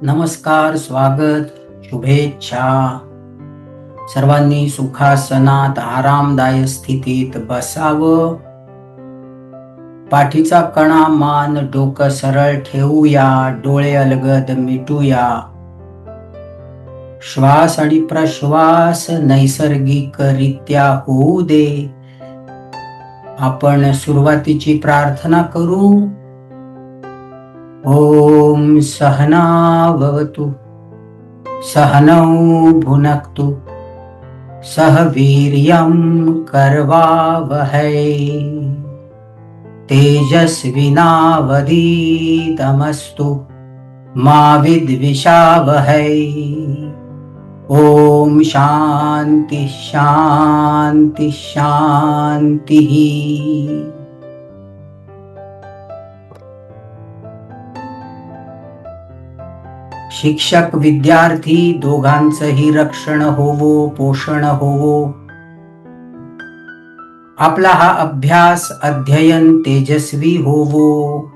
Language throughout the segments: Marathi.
नमस्कार, स्वागत, शुभेच्छा. सर्वांनी सुखासनात आरामदायक स्थितीत बसावं. पाठीचा कणा मान डोकं सरळ ठेवूया, डोळे अलगद मिटूया. श्वास आणि प्रश्वास नैसर्गिकरित्या होऊ दे. आपण सुरुवातीची प्रार्थना करू. ओम सहना भवतु, सहनौ भुनक्तु, सह वीर्यं करवावहै, तेजस्विनावधीतमस्तु मा विद्विषावहै. ओम शांति शांति शांतिः. शिक्षक विद्यार्थी दोघांचंही रक्षण होवो, पोषण होवो. आपला हा अभ्यास अध्ययन तेजस्वी होवो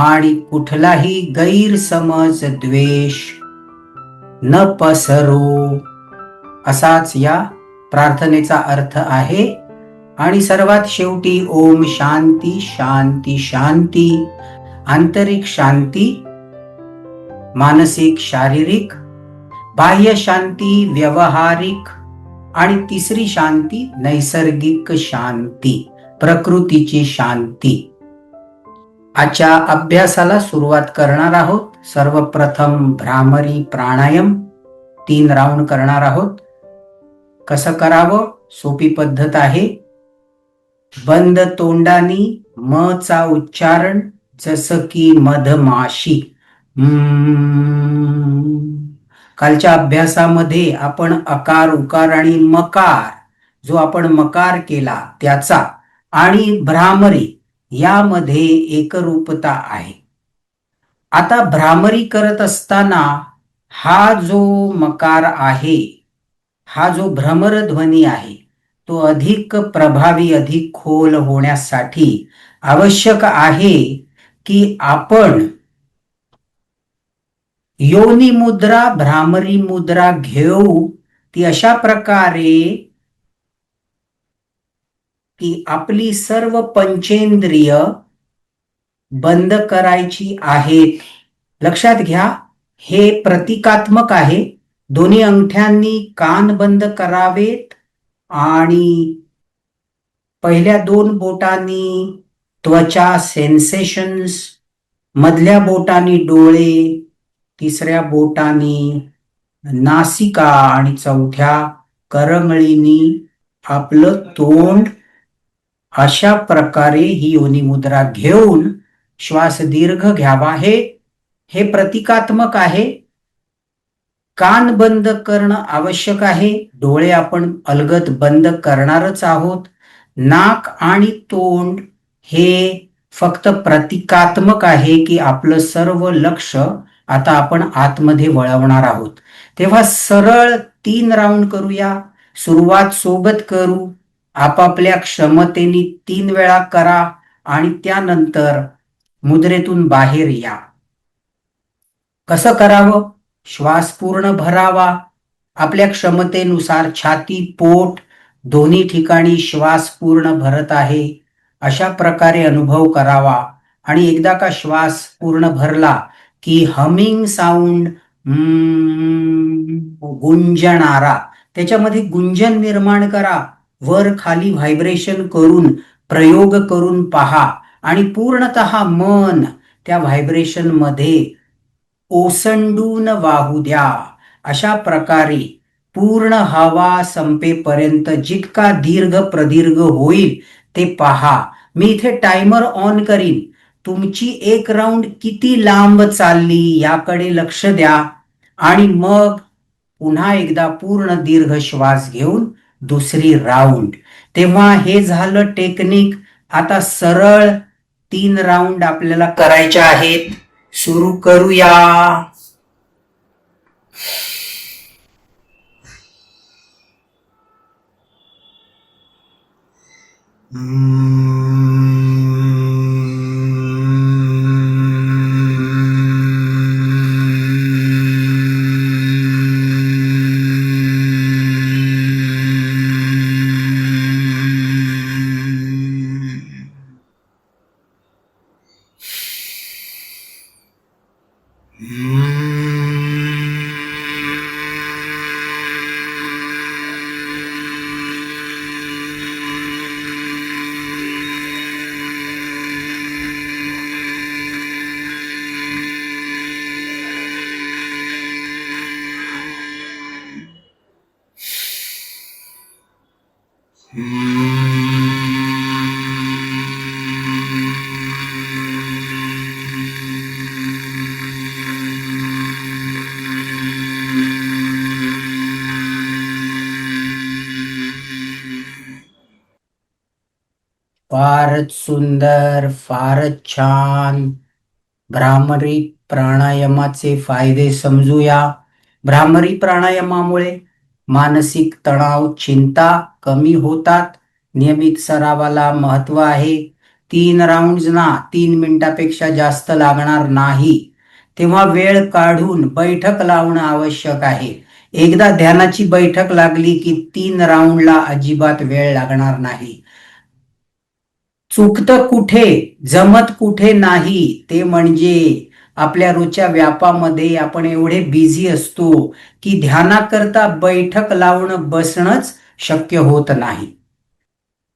आणि कुठलाही गैरसमज द्वेष न पसरो, असाच या प्रार्थनेचा अर्थ आहे. आणि सर्वात शेवटी ओम शांती शांती शांती. आंतरिक शांती, मानसिक शारीरिक, बाह्य शांती व्यवहारिक, आणि तिसरी शांती नैसर्गिक शांती, प्रकृतीची शांती. आजच्या अभ्यासाला सुरुवात करणार आहोत. सर्वप्रथम भ्रामरी प्राणायाम 3 राऊंड करणार आहोत. कसं करावं? सोपी पद्धत आहे. बंद तोंडानी म चा उच्चारण, जसं की मधमाशी. कालच्या अभ्यासामध्ये आपण अकार, उकार आणि मकार, जो आपण मकार केला त्याचा, आणि भ्रामरी यामध्ये एकरूपता आहे. आता भ्रामरी करत असताना हा जो मकार आहे, हा जो भ्रमरध्वनी आहे, तो अधिक प्रभावी, अधिक खोल होण्यासाठी आवश्यक आहे की आपण योनी मुद्रा, भ्रामरी मुद्रा घेऊ. ती अशा प्रकारे की आपली सर्व पंचेंद्रिय बंद करायची आहेत. लक्षात घ्या, हे प्रतिकात्मक आहे. दोन्ही अंगठ्यांनी कान बंद करावेत आणि पहिल्या 2 बोटांनी त्वचा सेन्सेशन्स, मधल्या बोटांनी डोळे, तिसऱ्या बोटांनी नासिका आणि चौथ्या करंगळीनी आपलं तोंड. अशा प्रकारे ही योनी मुद्रा घेऊन श्वास दीर्घ घ्यावा. हे प्रतिकात्मक आहे. कान बंद करणं आवश्यक आहे. डोळे आपण अलगद बंद करणारच आहोत. नाक आणि तोंड हे फक्त प्रतिकात्मक आहे की आपलं सर्व लक्ष आता आपण आतमध्ये वळवणार आहोत. तेव्हा सरळ 3 राऊंड करूया. सुरुवात सोबत करू. आपापल्या क्षमतेने 3 वेळा करा आणि त्यानंतर मुद्रेतून बाहेर या. कसं करावं? श्वास पूर्ण भरावा. आपल्या क्षमतेनुसार छाती, पोट दोन्ही ठिकाणी श्वास पूर्ण भरत आहे अशा प्रकारे अनुभव करावा. आणि एकदा का श्वास पूर्ण भरला की हमिंग साऊंड, गुंजणारा, त्याच्यामध्ये गुंजन निर्माण करा. वर खाली व्हायब्रेशन करून प्रयोग करून पहा आणि पूर्णतः मन त्या व्हायब्रेशन मध्ये ओसंडून वाहू द्या. अशा प्रकारे पूर्ण हवा संपेपर्यंत जितका दीर्घ प्रदीर्घ होईल ते पहा. मी इथे टायमर ऑन करीन. तुमची 1 राऊंड किती लांब चालली याकडे लक्ष द्या आणि मग पुन्हा एकदा पूर्ण दीर्घ श्वास घेऊन दुसरी राऊंड. तेव्हा हे झालं टेक्निक. आता सरळ 3 राऊंड आपल्याला करायचे आहेत. सुरू करूया. फारच सुंदर, फारच छान. भ्रामरी प्राणायामाचे फायदे समजूया. भ्रामरी प्राणायामामुळे मानसिक तणाव, चिंता कमी होतात. नियमित सरावाला महत्व आहे. 3 राऊंड ना 3 मिनिटापेक्षा जास्त लागणार नाही. तेव्हा वेळ काढून बैठक लावणं आवश्यक आहे. एकदा ध्यानाची बैठक लागली की 3 राऊंडला अजिबात वेळ लागणार नाही. चुकतं कुठे, जमत कुठे नाही, ते म्हणजे आपल्या रोजच्या व्यापामध्ये आपण एवढे बिझी असतो की ध्यानाकरता बैठक लावणं, बसणंच शक्य होत नाही.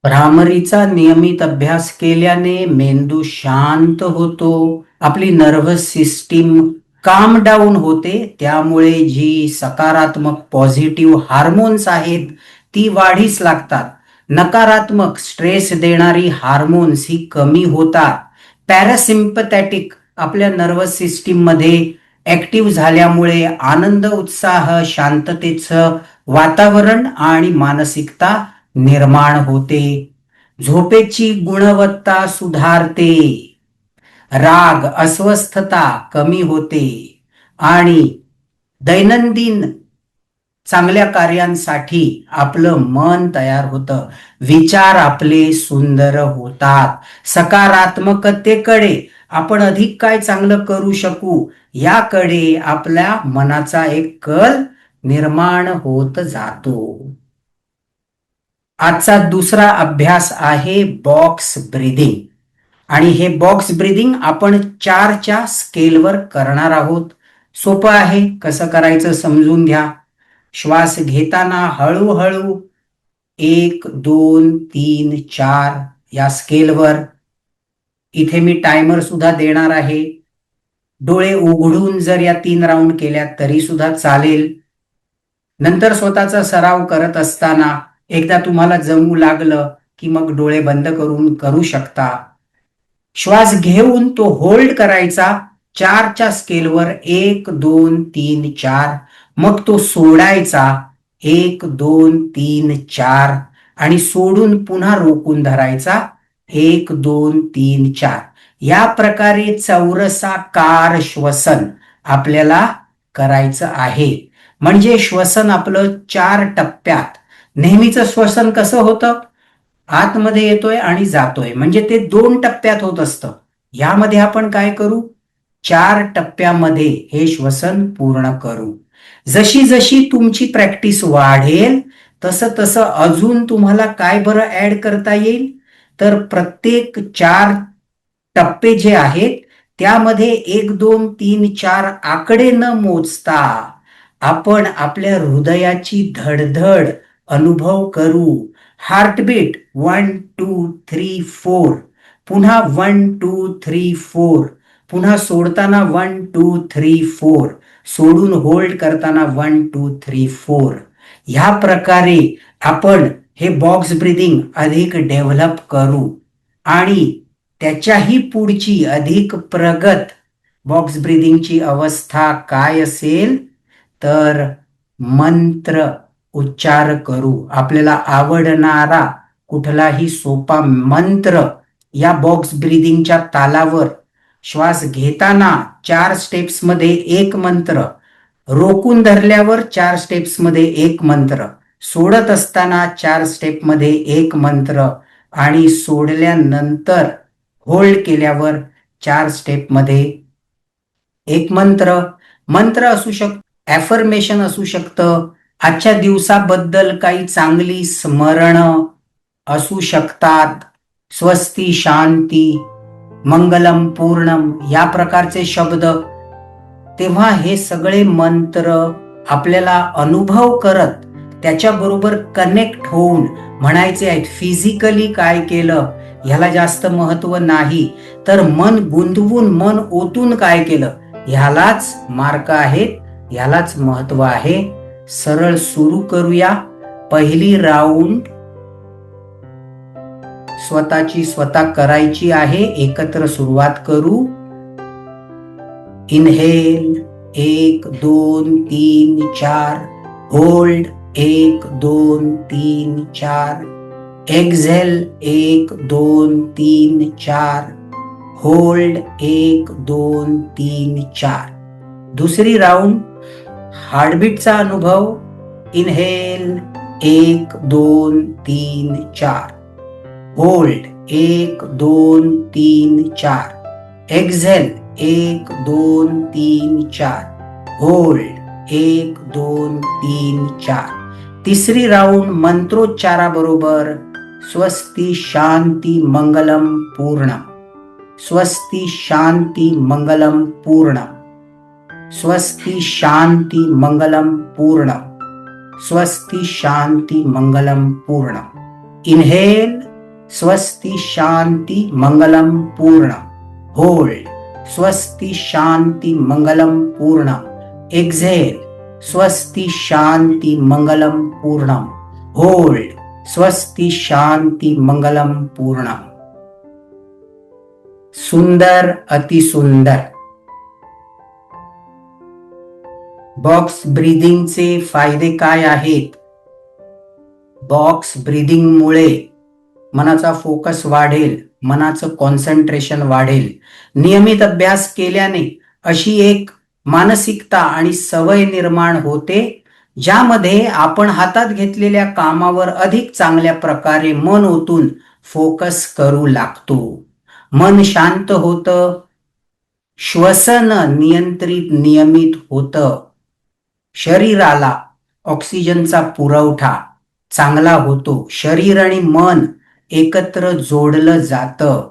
भ्रामरीचा नियमित अभ्यास केल्याने मेंदू शांत होतो, आपली नर्व्हस सिस्टीम काम डाऊन होते. त्यामुळे जी सकारात्मक पॉझिटिव्ह हार्मोन्स आहेत ती वाढीस लागतात. नकारात्मक स्ट्रेस देणारी हार्मोन्स ही कमी होतात. पॅरासिम्पथॅटिक आपल्या नर्व्हस सिस्टीम मध्ये ऍक्टिव्ह झाल्यामुळे आनंद, उत्साह, शांततेचं वातावरण आणि मानसिकता निर्माण होते. झोपेची गुणवत्ता सुधारते. राग, अस्वस्थता कमी होते आणि दैनंदिन चांगल्या कार्यांसाठी आपलं मन तयार होतं. विचार आपले सुंदर होतात. सकारात्मकतेकडे आपण अधिक काय चांगलं करू शकू याकडे आपल्या मनाचा एक कल निर्माण होत जातो. आजचा दुसरा अभ्यास आहे बॉक्स ब्रीदिंग. आणि हे बॉक्स ब्रीदिंग आपण 4च्या स्केलवर करणार आहोत. सोपं आहे, कसं करायचं समजून घ्या. श्वास घेताना हळूहळू 1, 2, 3, 4 या स्केलवर. इथे मी टायमर सुद्धा देणार आहे. डोळे उघडून जर या 3 राऊंड केल्या तरी सुद्धा चालेल. नंतर स्वतःचा सराव करत असताना एकदा तुम्हाला जमू लागलं की मग डोळे बंद करून करू शकता. श्वास घेऊन तो होल्ड करायचा 4च्या स्केलवर, 1, 2, 3, 4. मग तो सोडायचा 1, 2, 3, 4 आणि सोडून पुन्हा रोखून धरायचा 1, 2, 3, 4. या प्रकारे चौरसाकार श्वसन आपल्याला करायचं आहे. म्हणजे श्वसन आपलं 4 टप्प्यात. नेहमीचं श्वसन कसं होतं, आतमध्ये येतोय आणि जातोय, म्हणजे ते 2 टप्प्यात होत असतं. यामध्ये आपण काय करू, 4 टप्प्यामध्ये हे श्वसन पूर्ण करू. जशी जशी तुमची प्रॅक्टिस वाढेल तसं तसं अजून तुम्हाला काय बरं ऍड करता येईल, तर प्रत्येक 4 टप्पे जे आहेत त्यामध्ये 1, 2, 3, 4 आकडे न मोजता आपण आपल्या हृदयाची धडधड अनुभव करू. हार्टबीट 1, 2, 3, 4. पुन्हा 1, 2, 3, 4. पुन्हा सोडताना 1, 2, 3, 4. सोडून होल्ड करताना 1, 2, 3, 4. ह्या प्रकारे आपण हे बॉक्स ब्रीदिंग अधिक डेव्हलप करू आणि त्याच्याही पुढची अधिक प्रगत बॉक्स ब्रीदिंगची अवस्था काय असेल, तर मंत्र उच्चार करू. आपल्याला आवडणारा कुठलाही सोपा मंत्र या बॉक्स ब्रीदिंगच्या तालावर श्वास घेताना 4 स्टेप्समध्ये एक मंत्र, रोखून धरल्यावर 4 स्टेप्समध्ये एक मंत्र, सोडत असताना 4 स्टेपमध्ये एक मंत्र आणि सोडल्यानंतर होल्ड केल्यावर 4 स्टेपमध्ये एक मंत्र. मंत्र असू शकतो, ॲफर्मेशन असू शकतं, आजच्या दिवसाबद्दल काही चांगली स्मरण असू शकतात, स्वस्ती, शांती, मंगलम, पूर्णम या प्रकारचे शब्द. तेव्हा हे सगळे मंत्र आपल्याला अनुभव करत त्याच्याबरोबर कनेक्ट होऊन म्हणायचे आहेत. फिजिकली काय केलं ह्याला जास्त महत्व नाही, तर मन गुंतवून, मन ओतून काय केलं ह्यालाच मार्क आहेत, ह्यालाच महत्व आहे. सरळ सुरू करूया. पहिली राऊंड स्वतःची स्वतः करायची आहे. एकत्र सुरुवात करू. इनहेल 1, 2, 3, 4. होल्ड 1, 2, 3, 4. Exhale 1 2 3 4, hold 1 2 3 4. दुसरी राऊंड हार्टबीटचा अनुभव. Inhale 1 2 3 4, hold 1 2 3 4, exhale 1 2 3 4, hold 1 2 3 4. तिसरी राऊंड मंत्रोच्चाराबरोबर स्वस्ति शांती मंगलम पूर्णम, स्वस्ति शांती मंगलम पूर्णम, स्वस्ति शांती मंगलम पूर्णम, स्वस्ति शांती मंगलम पूर्णम. इनहेल स्वस्ति शांती मंगलम पूर्णम, होल्ड स्वस्ति शांती मंगलम पूर्णम, एक्झेल स्वस्ति शांती मंगलम पूर्णम, होल्ड स्वस्ति शांती मंगलम पूर्णम. सुंदर, अतिसुंदर. बॉक्स ब्रीदिंगचे फायदे काय आहेत? बॉक्स ब्रीदिंगमुळे मनाचा फोकस वाढेल, मनाचं कॉन्सन्ट्रेशन वाढेल. नियमित अभ्यास केल्याने अशी एक मानसिकता आणि सवय निर्माण होते ज्यामध्ये आपण हातात घेतलेल्या कामावर अधिक चांगल्या प्रकारे मन ओतून फोकस करू लागतो. मन शांत होतं, श्वसन नियमित होतं, शरीराला ऑक्सिजनचा पुरवठा चांगला होतो, शरीर आणि मन एकत्र जोडलं जातं,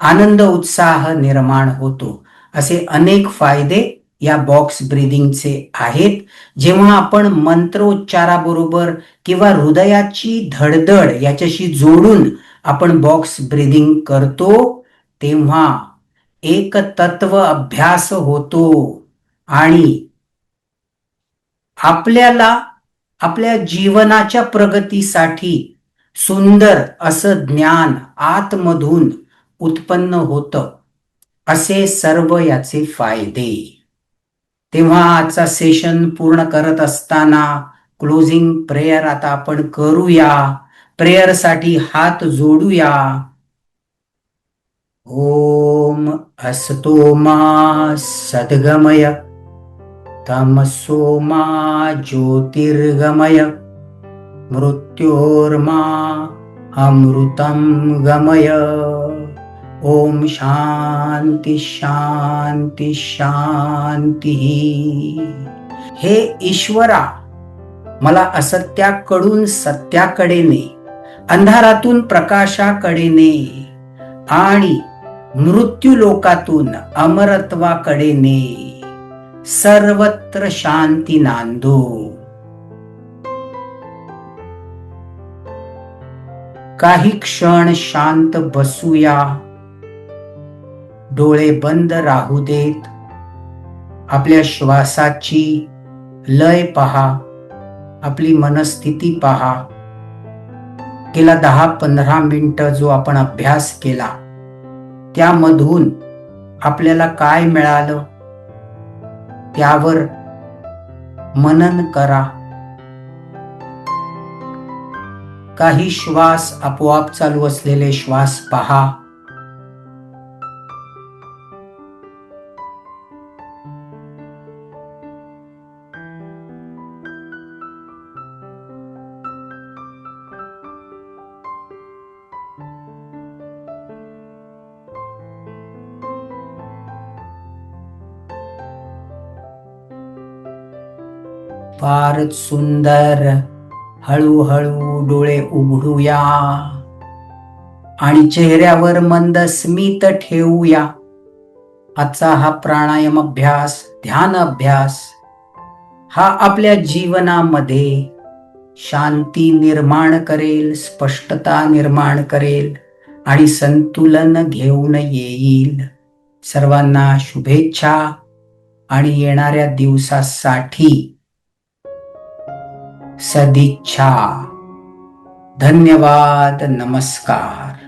आनंद उत्साह निर्माण होतो. असे अनेक फायदे या बॉक्स ब्रीदिंगचे आहेत. जेव्हा आपण मंत्रोच्चाराबरोबर किंवा हृदयाची धडधड याच्याशी जोडून आपण बॉक्स ब्रीदिंग करतो तेव्हा एक तत्व अभ्यास होतो आणि आपल्याला आपल्या जीवनाच्या प्रगतीसाठी सुंदर असं ज्ञान आतमधून उत्पन्न होतं. असे सर्व याचे फायदे. तेव्हा आजचा सेशन पूर्ण करत असताना क्लोजिंग प्रेयर आता आपण करूया. प्रेयरसाठी हात जोडूया. ओम असतो मा सद्गमय, तमसो मा ज्योतिर्गमय, मृत्योर्मा अमृतं गमय. ओम शांती शांती शांती. हे ईश्वरा, मला असत्याकडून सत्याकडे ने, अंधारातून प्रकाशाकडे ने आणि मृत्यू लोकातून अमरत्वाकडे ने. सर्वत्र शांती नांदो. काही क्षण शांत बसूया. डोळे बंद राहू देत. आपल्या श्वासाची लय पहा, आपली मनस्थिती पहा. गेला 10-15 मिनिटं जो आपण अभ्यास केला त्यामधून आपल्याला काय मिळालं त्यावर मनन करा. काही श्वास आपोआप चालू असलेले श्वास पहा. फारच सुंदर. हळूहळू डोळे उघडूया आणि चेहऱ्यावर मंद स्मित ठेवूया. आजचा हा प्राणायाम अभ्यास, ध्यान अभ्यास हा आपल्या जीवनामध्ये शांती निर्माण करेल, स्पष्टता निर्माण करेल आणि संतुलन घेऊन येईल. सर्वांना शुभेच्छा आणि येणाऱ्या दिवसासाठी सदिच्छा. धन्यवाद. नमस्कार.